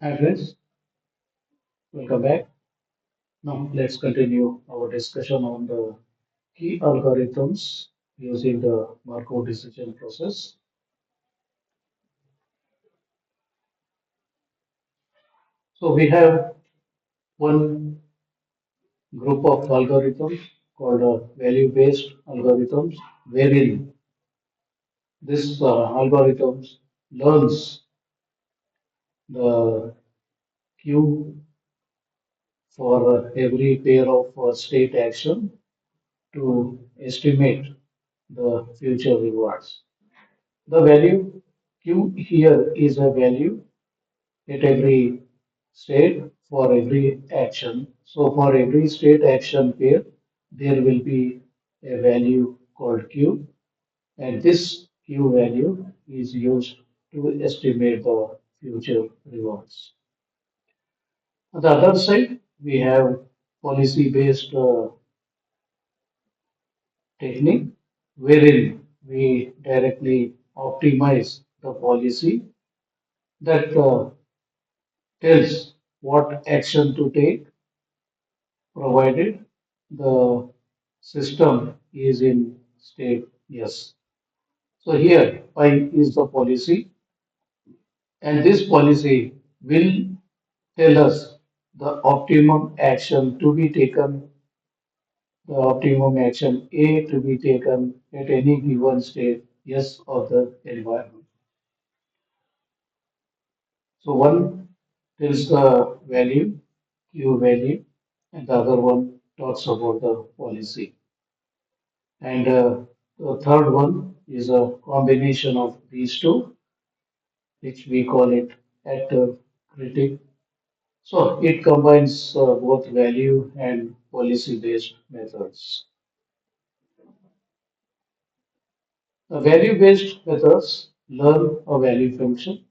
Hi friends, welcome back. Now let's continue our discussion on the key algorithms using the Markov decision process. So we have one group of algorithms called value-based algorithms, wherein this algorithms learns the queue for every pair of state action to estimate the future rewards. The value Q here is a value at every state for every action. So for every state action pair, there will be a value called Q, and this Q value is used to estimate the future rewards. On the other side, we have policy-based technique wherein we directly optimize the policy that tells what action to take provided the system is in state yes. So here pi is the policy, and this policy will tell us the optimum action to be taken, the optimum action A to be taken at any given state yes of the environment. So one tells the value, Q value, and the other one talks about the policy. And the third one is a combination of these two, which we call it actor-critic. So it combines both value and policy-based methods. The value-based methods learn a value function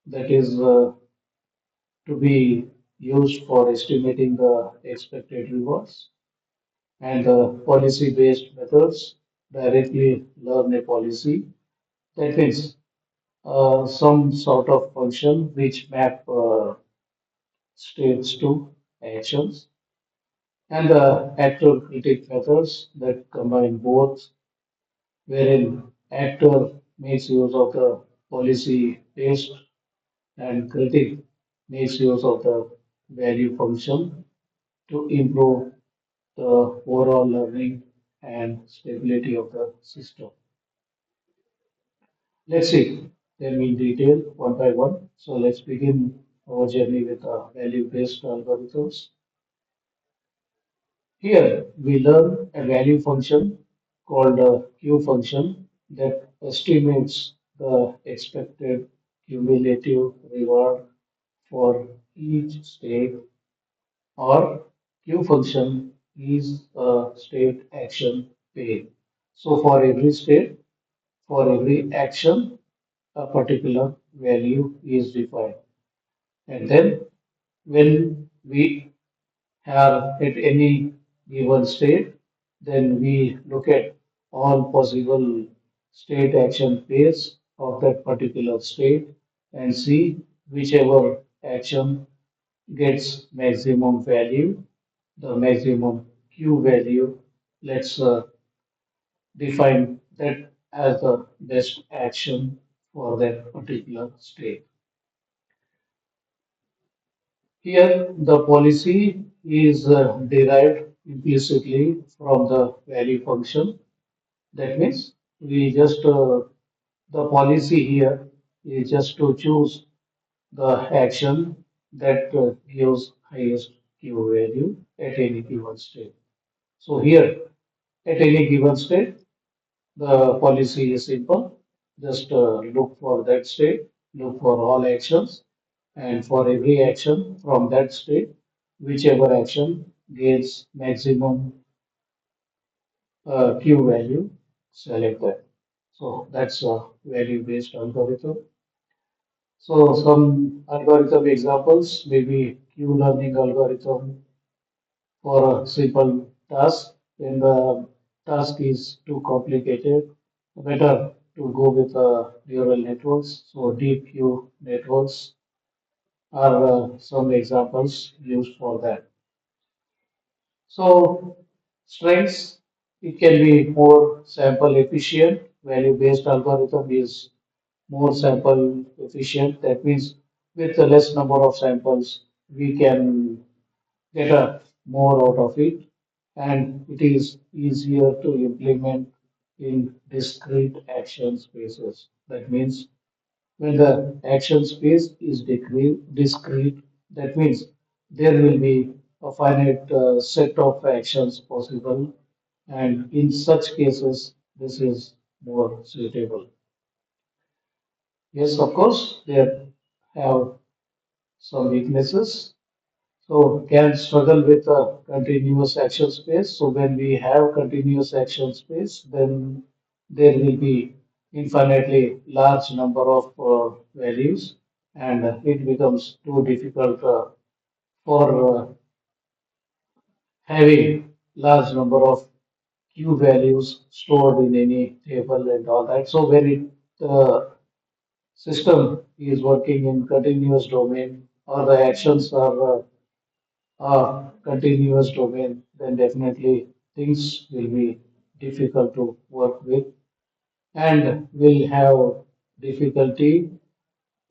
that is to be used for estimating the expected rewards, and the policy-based methods directly learn a policy. That means some sort of function which map states to actions, and the actor-critic methods that combine both, wherein actor makes use of the policy based and critic makes use of the value function to improve the overall learning and stability of the system. Let's see them in detail one by one. So let's begin our journey with value-based algorithms. Here we learn a value function called a Q function that estimates the expected cumulative reward for each state, or Q function is a state action pair. So for every state, for every action, a particular value is defined. And then when we are at any given state, then we look at all possible state action pairs of that particular state and see whichever action gets maximum value, the maximum Q value. Let's define that as the best action for that particular state. Here, the policy is derived implicitly from the value function. That means we just the policy here is just to choose the action that gives highest Q value at any given state. So here, at any given state, the policy is simple. Just look for that state, look for all actions, and for every action from that state, whichever action gains maximum Q value, select that. So that's a value-based algorithm. So some algorithm examples, maybe Q learning algorithm for a simple task. When the task is too complicated, better to go with neural networks, so deep Q networks. are some examples used for that. So strengths, it can be more sample efficient. Value-based algorithm is more sample efficient. That means with a less number of samples, we can get a more out of it, and it is easier to implement in discrete action spaces. That means when the action space is discrete, that means there will be a finite set of actions possible, and in such cases, this is more suitable. Yes, of course, there have some weaknesses. So can struggle with a continuous action space. So when we have continuous action space, then there will be infinitely large number of values, and it becomes too difficult for having large number of q values stored in any table and all that. So when the system is working in continuous domain, or the actions are continuous domain, then definitely things will be difficult to work with, and will have difficulty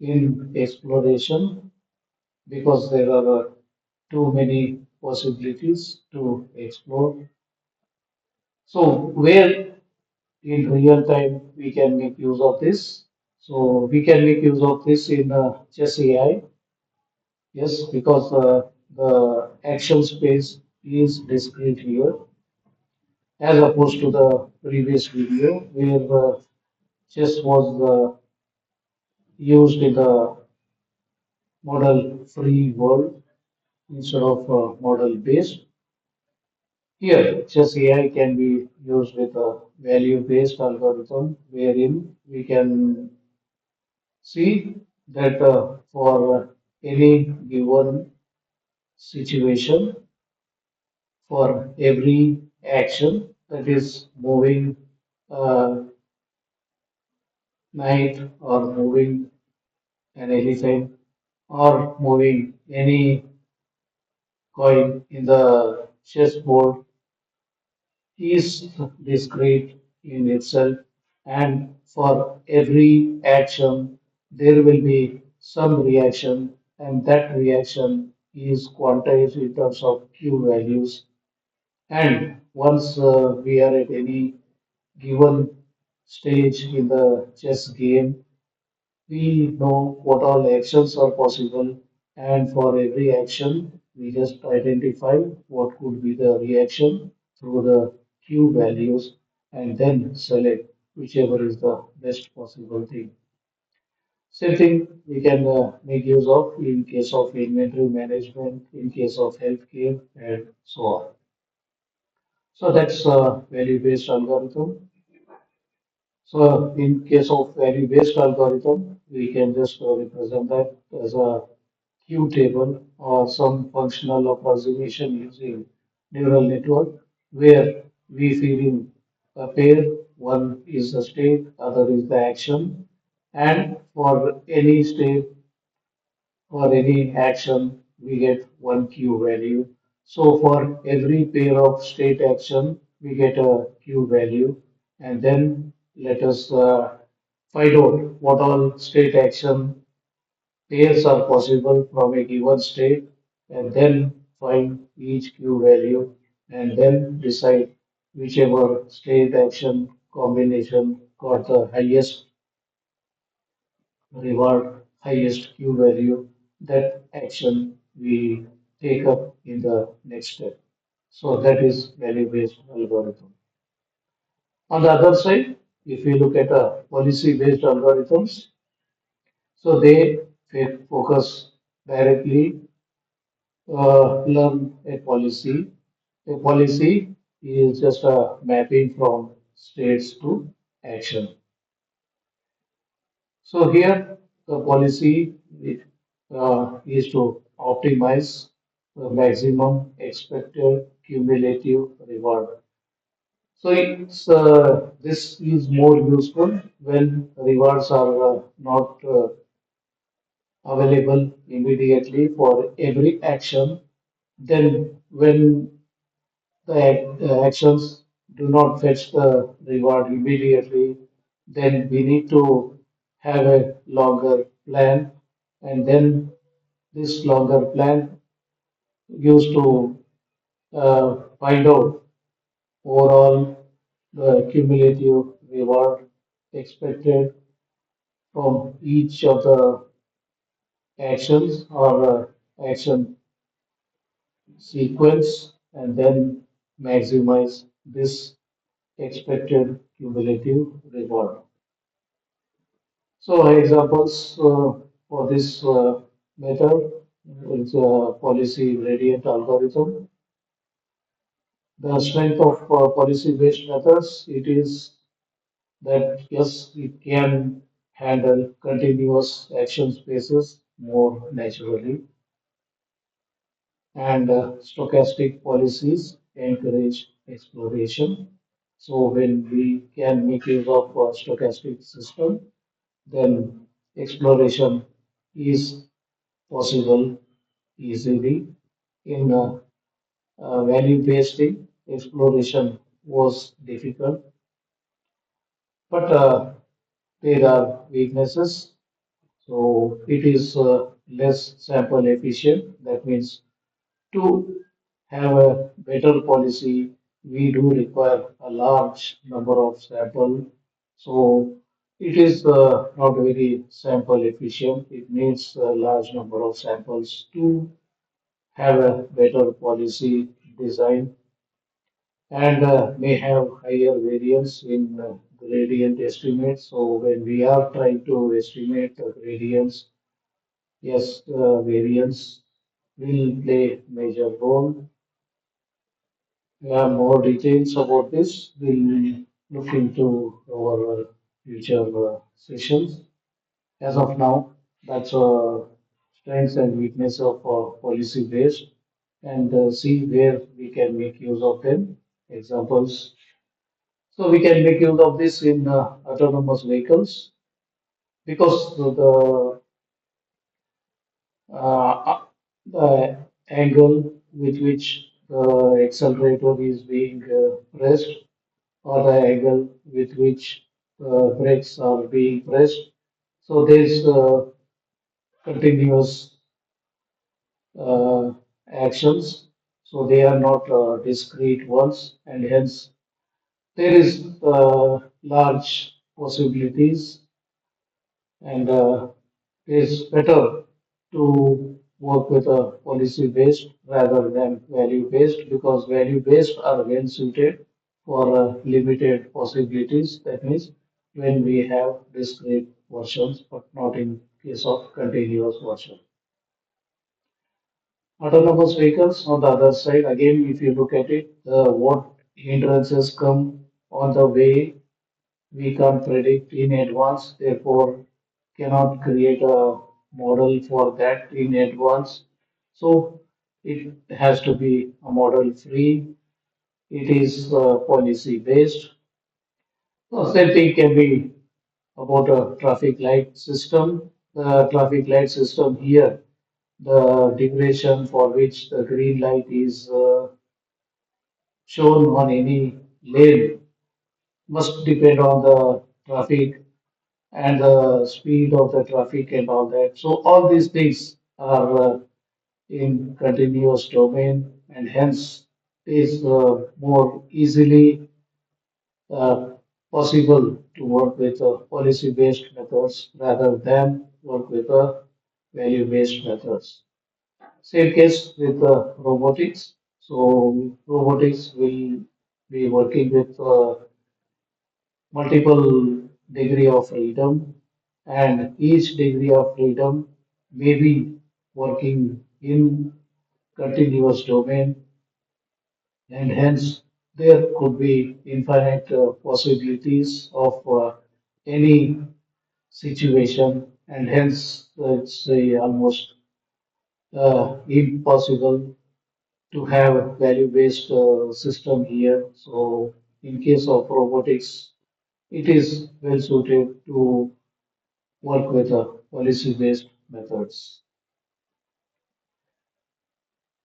in exploration because there are too many possibilities to explore. So where in real time we can make use of this? So we can make use of this in Chess AI. Yes, because the action space is discrete here, as opposed to the previous video where chess was used in the model free world instead of model based. Here, chess AI can be used with a value based algorithm wherein we can see that for any given situation, for every action that is moving knight or moving an elephant or moving any coin in the chessboard is discrete in itself, and for every action there will be some reaction, and that reaction is quantized in terms of q values. And once we are at any given stage in the chess game, we know what all actions are possible, and for every action, we just identify what could be the reaction through the Q values and then select whichever is the best possible thing. Same thing we can make use of in case of inventory management, in case of healthcare, and so on. So that's a value-based algorithm. So in case of value-based algorithm, we can just represent that as a Q table or some functional approximation using neural network, where we feed in a pair, one is the state, other is the action, and for any state or any action, we get one Q value. So for every pair of state action, we get a Q value, and then let us find out what all state action pairs are possible from a given state, and then find each Q value, and then decide whichever state action combination got the highest reward, highest Q value, that action we take up in the next step. So that is value-based algorithm. On the other side, if we look at policy-based algorithms, so they focus directly learn a policy. A policy is just a mapping from states to action. So here the policy is to optimize the maximum expected cumulative reward. So this is more useful when rewards are not available immediately for every action. Then, when the actions do not fetch the reward immediately, then we need to have a longer plan, and then this longer plan used to find out overall the cumulative reward expected from each of the actions or action sequence, and then maximize this expected cumulative reward. So examples for this method is policy gradient algorithm. The strength of policy-based methods, it is that yes, it can handle continuous action spaces more naturally, and stochastic policies encourage exploration. So when we can make use of a stochastic system, then exploration is possible easily. In value-based exploration was difficult, but there are weaknesses. So it is less sample efficient. That means to have a better policy, we do require a large number of sample. So it is not very sample efficient. It needs a large number of samples to have a better policy design, and may have higher variance in gradient estimates. So when we are trying to estimate the gradients, yes, variance will play major role. More details about this, we'll look into our future sessions. As of now, that's strengths and weakness of policy based, and see where we can make use of them. Examples. So we can make use of this in autonomous vehicles because the angle with which the accelerator is being pressed, or the angle with which brakes are being pressed. So there's continuous uh, actions, so they are not discrete ones, and hence there is large possibilities, and it's better to work with a policy based rather than value based, because value based are well suited for limited possibilities. That means when we have discrete versions, but not in case of continuous version. Autonomous vehicles, on the other side, again, if you look at it, what hindrances come on the way, we can't predict in advance, therefore, cannot create a model for that in advance. So, it has to be a model free, it is policy based. So, same thing can be about a traffic light system. The traffic light system here, the duration for which the green light is shown on any lane must depend on the traffic and the speed of the traffic and all that. So all these things are in continuous domain, and hence is more easily uh, possible to work with policy-based methods rather than work with value-based methods. Same case with robotics. So robotics will be working with multiple degree of freedom, and each degree of freedom may be working in continuous domain, and hence there could be infinite possibilities of any situation, and hence it's almost impossible to have value-based system here. So in case of robotics, it is well suited to work with a policy-based methods.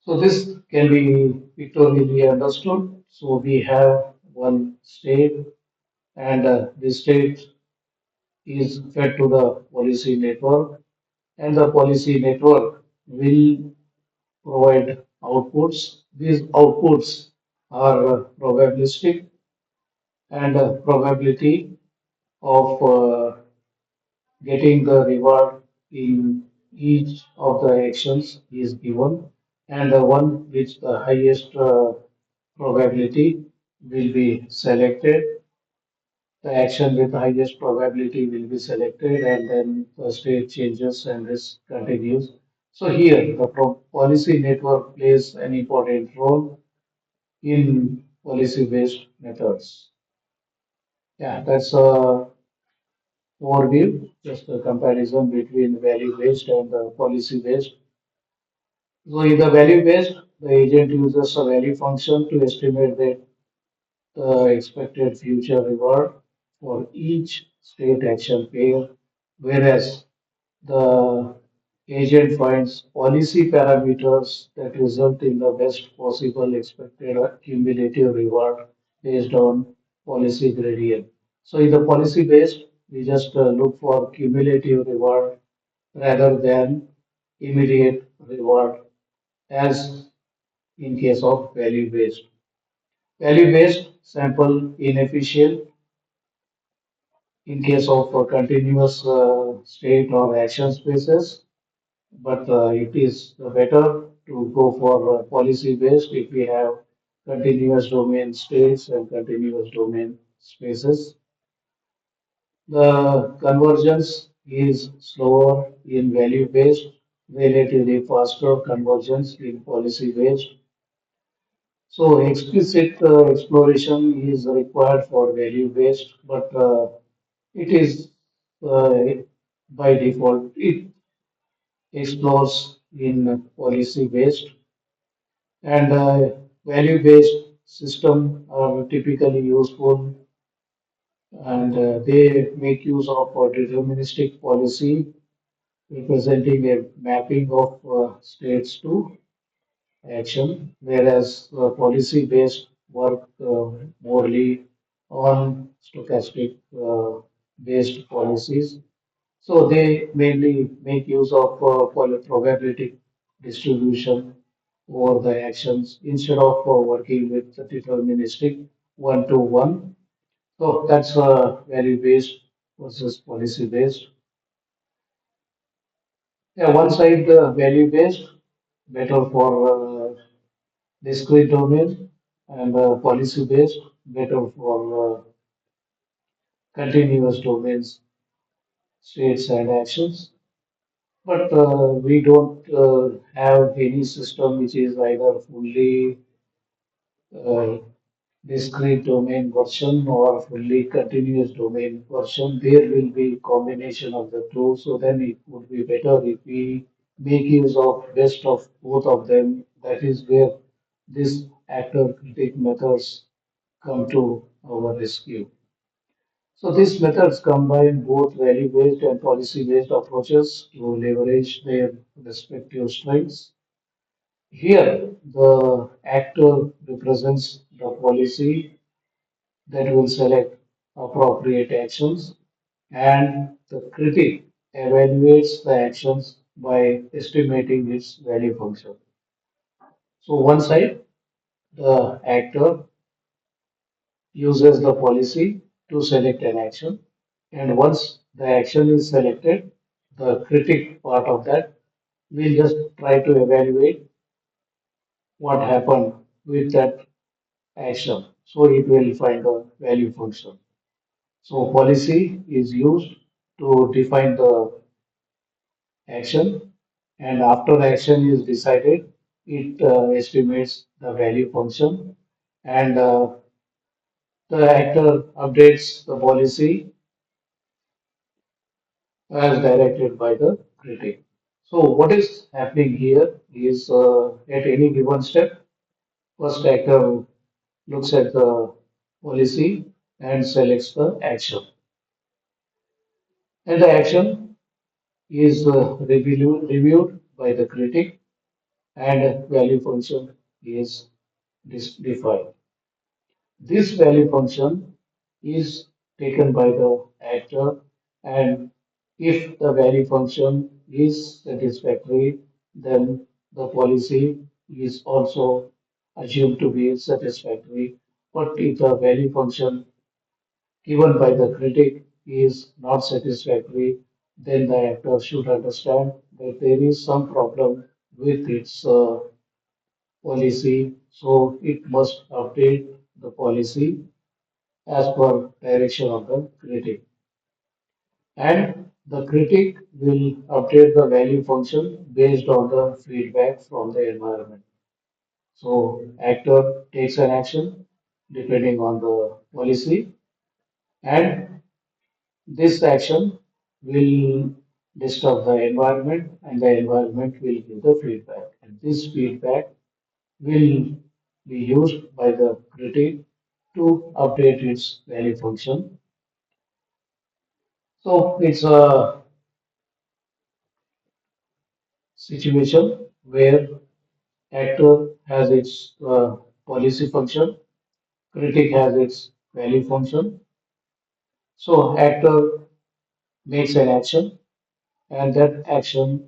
So this can be pictorially understood. So we have one state, and this state is fed to the policy network, and the policy network will provide outputs. These outputs are probabilistic, and probability of getting the reward in each of the actions is given, and the one which the highest probability will be selected. The action with the highest probability will be selected, and then the state changes and this continues. So here, the policy network plays an important role in policy-based methods. Yeah, that's a overview, just a comparison between value-based and policy-based. So in the value-based, the agent uses a value function to estimate the expected future reward for each state action pair, whereas the agent finds policy parameters that result in the best possible expected cumulative reward based on policy gradient. So in the policy based, we just look for cumulative reward rather than immediate reward as in case of value based. Value based sample inefficient in case of continuous state or action spaces, but it is better to go for policy based if we have continuous domain states and continuous domain spaces. The convergence is slower in value based, relatively faster convergence in policy based. So explicit exploration is required for value based, but it is uh, by default it explores in policy based, and value based system are typically useful, and they make use of a deterministic policy representing a mapping of states to action, whereas policy based work morely on stochastic based policies. So they mainly make use of probability distribution over the actions instead of working with the deterministic one-to-one. So that's value-based versus policy-based. Yeah, one side value-based, better for discrete domain, and policy-based, better for continuous domains, states, and actions. But we don't have any system which is either fully uh, discrete domain version or fully continuous domain version. There will be combination of the two. So then it would be better if we make use of best of both of them. That is where this actor-critic methods come to our rescue. So these methods combine both value-based and policy-based approaches to leverage their respective strengths. Here, the actor represents the policy that will select appropriate actions, and the critic evaluates the actions by estimating its value function. So one side, the actor uses the policy to select an action. And once the action is selected, the critic part of that will just try to evaluate what happened with that action. So it will find a value function. So policy is used to define the action, and after action is decided, it estimates the value function, and the actor updates the policy as directed by the critic. So what is happening here is at any given step, first actor looks at the policy and selects the action. And the action is reviewed by the critic, and value function is defined. This value function is taken by the actor, and if the value function is satisfactory, then the policy is also assumed to be satisfactory. But if the value function given by the critic is not satisfactory, then the actor should understand that there is some problem with its policy, so it must update the policy as per direction of the critic. And the critic will update the value function based on the feedback from the environment. So actor takes an action depending on the policy, and this action will disturb the environment, and the environment will give the feedback. And this feedback will be used by the critic to update its value function. So it's a situation where actor has its policy function, critic has its value function. So actor makes an action, and that action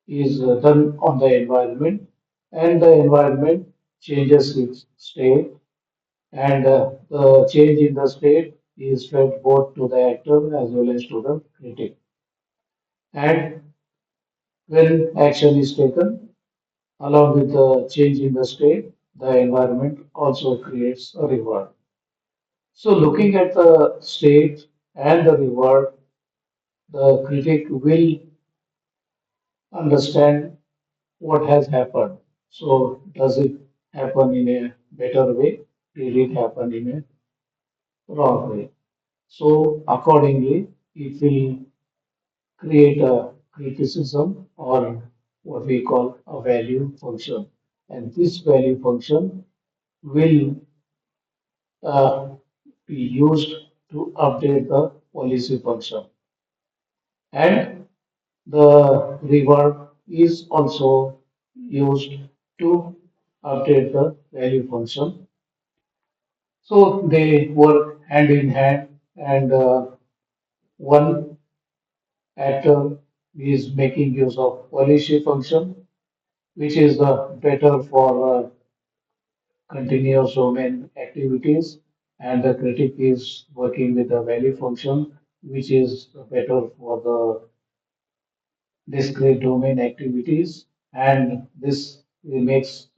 is done on the environment, and the environment changes its state, and the change in the state is felt both to the actor as well as to the critic. And when action is taken, along with the change in the state, the environment also creates a reward. So, looking at the state and the reward, the critic will understand what has happened. So, does it happen in a better way? Did it happen in a wrong way? So, accordingly, it will create a criticism or what we call a value function. And this value function will uh, be used to update the policy function. And the reward is also used to update the value function. So they work hand in hand, and one actor is making use of policy function, which is better for continuous domain activities, and the critic is working with the value function, which is better for the discrete domain activities, and this makes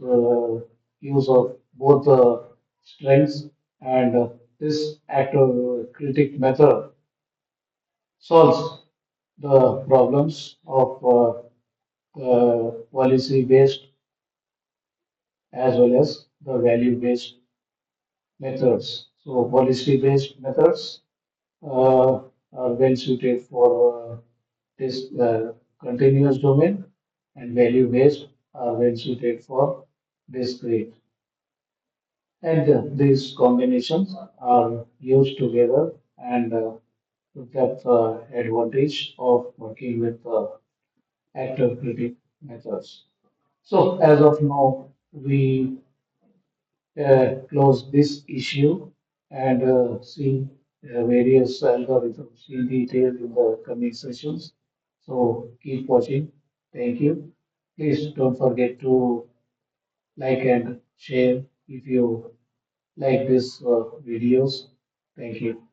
use of both the strengths, and this actor critic method solves the problems of policy based as well as the value based methods. So policy based methods are well suited for this continuous domain, and value based are well suited for discrete. And these combinations are used together, and get the advantage of working with actor critic methods. So as of now, we close this issue and see various algorithms in detail in the coming sessions. So keep watching. Thank you. Please don't forget to like and share if you like these videos. Thank you.